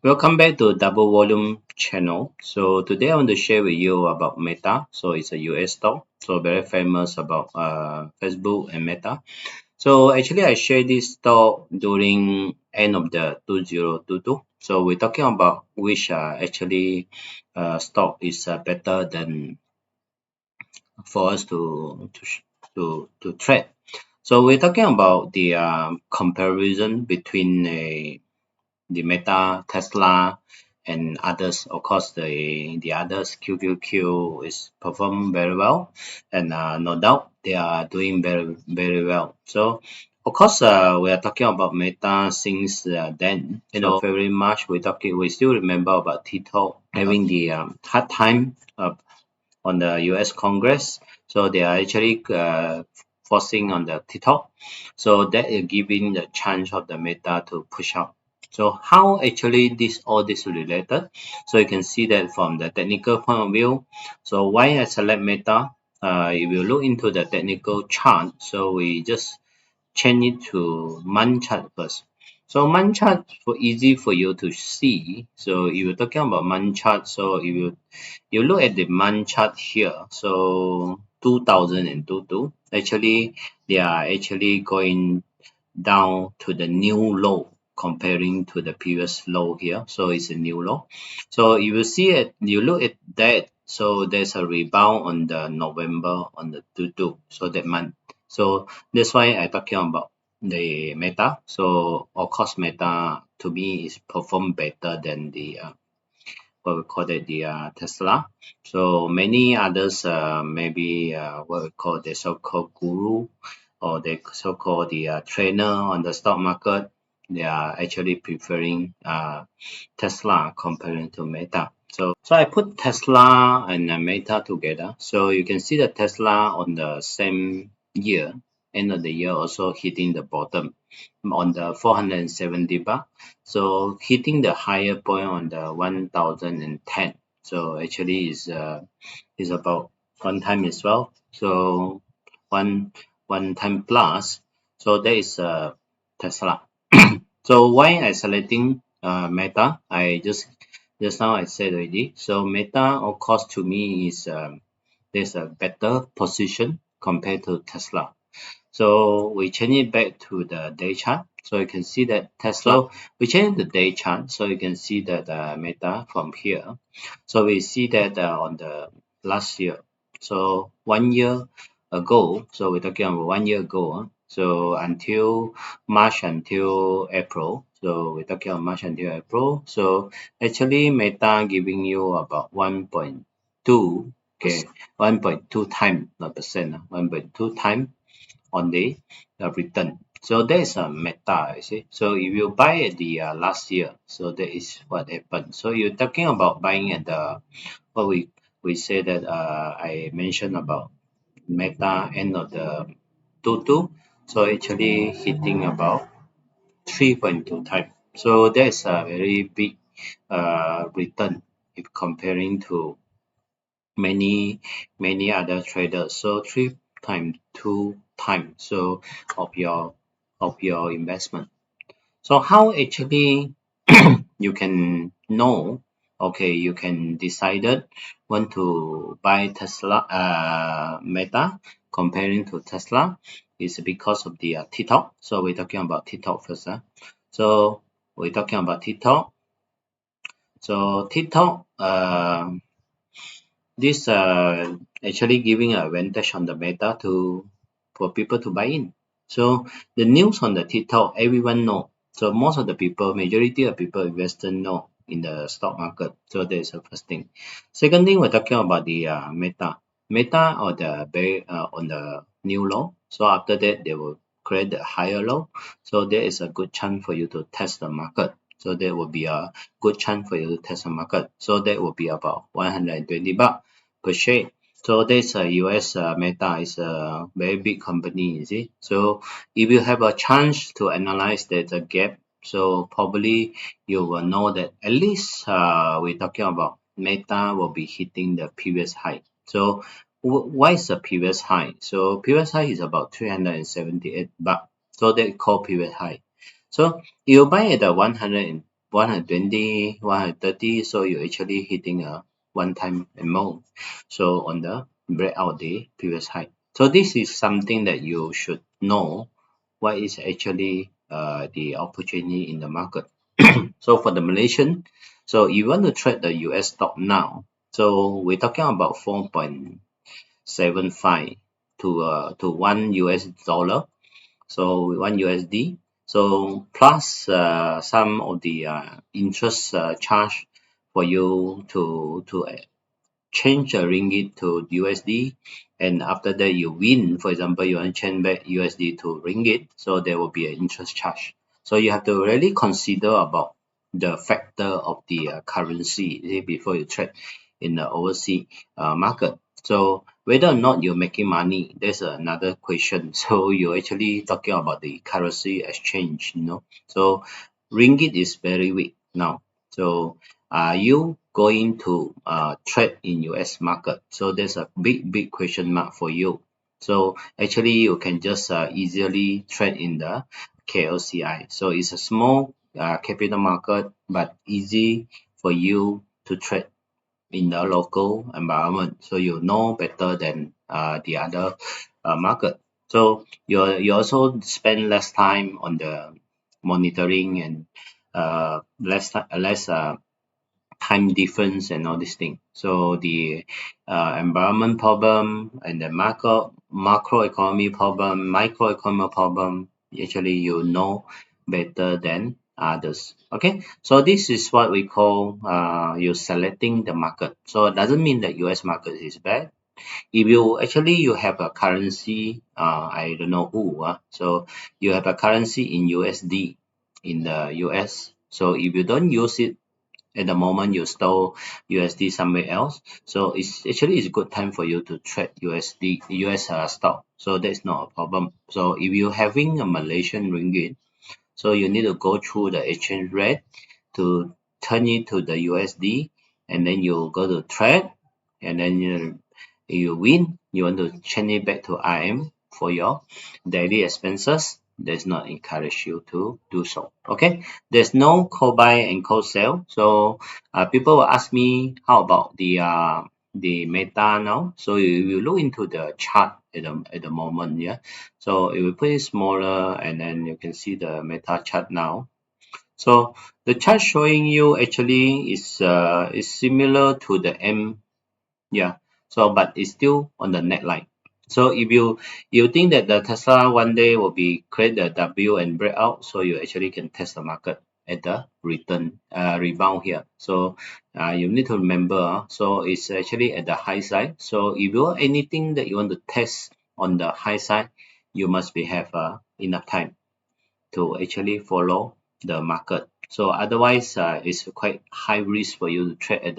Welcome back to Double Volume channel. So today I want to share with you about Meta. So it's a US stock, so very famous about Facebook and Meta. So actually I shared this stock during end of the 2022. So we're talking about which actually stock is better than for us to trade. So we're talking about the comparison between the Meta, Tesla, and others. Of course, the others QQQ is perform very well, and no doubt they are doing very well. So of course, we are talking about Meta since then. February, March, we still remember about TikTok having the hard time on the US Congress. So they are actually forcing on the TikTok. So that is giving the chance of the Meta to push up. So how actually all this related? So you can see that from the technical point of view. So why I select Meta? If you look into the technical chart, so we just change it to month chart first. So month chart for easy for you to see. So if you're talking about month chart, so if you look at the month chart here, so 2022, actually they are actually going down to the new low comparing to the previous low here. So it's a new low. So you will see it, you look at that. So there's a rebound on the November on the 22, so that month. So that's why I talking about the Meta. So of course Meta to me is perform better than the what we call it the Tesla. So many others maybe what we call the so-called guru or the so-called the trainer on the stock market. They are actually preferring Tesla comparing to Meta. So I put Tesla and Meta together. So you can see the Tesla on the same year, end of the year, also hitting the bottom on the 470 bar. So hitting the higher point on the 1010. So actually is about one time as well. So one time plus. So that is Tesla. So why I selecting Meta? I just now I said already. So Meta, of course, to me is there's a better position compared to Tesla. So we change it back to the day chart. So you can see that Tesla, we change the day chart. So you can see that Meta from here. So we see that on the last year. So 1 year ago, so we're talking about 1 year ago. So until March until April. So we're talking about March until April. So actually Meta giving you about 1.2, okay, 1.2 times, not percent, 1.2 times on the return. So that is a Meta, you see. So if you buy at the last year, so that is what happened. So you're talking about buying at the what we say that I mentioned about Meta end of the 22. So actually hitting about 3.2 times. So that's a very big return if comparing to many other traders. So 3 times 2 times so of your investment. So how actually you can know, okay, you can decided want to buy Tesla Meta comparing to Tesla is because of the TikTok. So we're talking about TikTok first. So we're talking about TikTok. So TikTok this actually giving an advantage on the Meta for people to buy in. So the news on the TikTok, everyone know. So most of the people, majority of people, investors know in the stock market. So that is the first thing. Second thing, we're talking about the Meta. Meta or the on the new low. So after that, they will create the higher low. So there is a good chance for you to test the market. So there will be a good chance for you to test the market. So that will be about 120 baht per share. So there's a US Meta is a very big company, you see. So if you have a chance to analyze that gap, so probably you will know that at least we're talking about Meta will be hitting the previous high. So why is the previous high? So previous high is about 378 baht. So they call previous high. So you buy at the 100 120, 130, so you're actually hitting a one time amount, so on the breakout day previous high. So this is something that you should know what is actually the opportunity in the market. So for the Malaysian, so you want to trade the US stock now, so we're talking about 4.75 to 1 US dollar, so 1 USD, so plus some of the interest charge for you to change a ringgit to USD, and after that you win, for example you want to change back USD to ringgit, so there will be an interest charge. So you have to really consider about the factor of the currency before you trade in the overseas market. So whether or not you're making money, there's another question. So you're actually talking about the currency exchange, so ringgit is very weak now, so are you going to trade in US market? So there's a big question mark for you. So actually you can just easily trade in the KLCI. So it's a small capital market, but easy for you to trade in the local environment, so you know better than the other market. So you also spend less time on the monitoring and less time difference and all these things. So the environment problem and the macroeconomy problem, microeconomy problem, actually you know better than others. Okay, so this is what we call you selecting the market. So it doesn't mean that US market is bad. If you actually you have a currency, I don't know who, so you have a currency in USD in the US. So if you don't use it at the moment, you store USD somewhere else, so it's a good time for you to trade US stock. So that's not a problem. So if you're having a Malaysian ringgit, so you need to go through the exchange rate to turn it to the USD, and then you go to trade, and then you win, you want to change it back to RM for your daily expenses. Does not encourage you to do so. Okay, there's no call buy and call sell. So people will ask me, how about the meta now? So you look into the chart at the moment, yeah. So if we put it smaller, and then you can see the meta chart now. So the chart showing you actually is similar to the M, yeah. So but it's still on the neckline. So if you think that the Tesla one day will be create the W and breakout, so you actually can test the market at the rebound here. So you need to remember, so it's actually at the high side. So if you have anything that you want to test on the high side, you must have enough time to actually follow the market. So otherwise it's quite high risk for you to trade at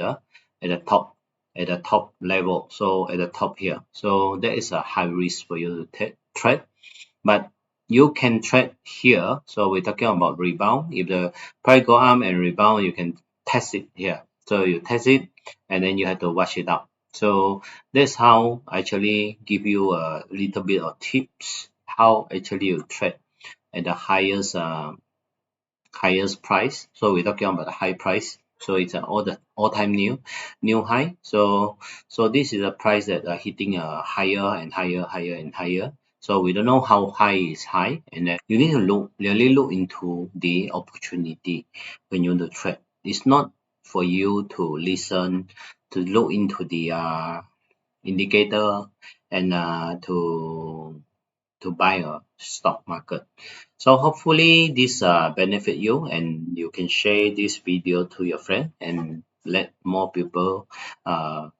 the top level, so at the top here. So that is a high risk for you to trade, but you can trade here. So we're talking about rebound. If the price go up and rebound, you can test it here. So you test it, and then you have to watch it out. So that's how I actually give you a little bit of tips how actually you trade at the highest price. So we're talking about the high price. So it's an all-time new high. So this is a price that are hitting a higher and higher. So we don't know how high is high, and then you need to really look into the opportunity when you want to trade. It's not for you to listen to look into the indicator and to buy a stock market. So hopefully this benefit you, and you can share this video to your friend and let more people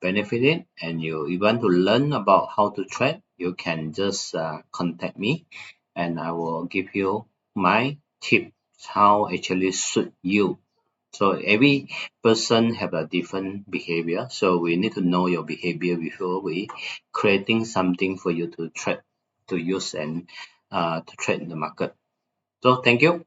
benefit it. And you want to learn about how to trade, you can just contact me, and I will give you my tips how actually suit you. So every person have a different behavior, so we need to know your behavior before we creating something for you to trade, to use, and to trade in the market. So thank you.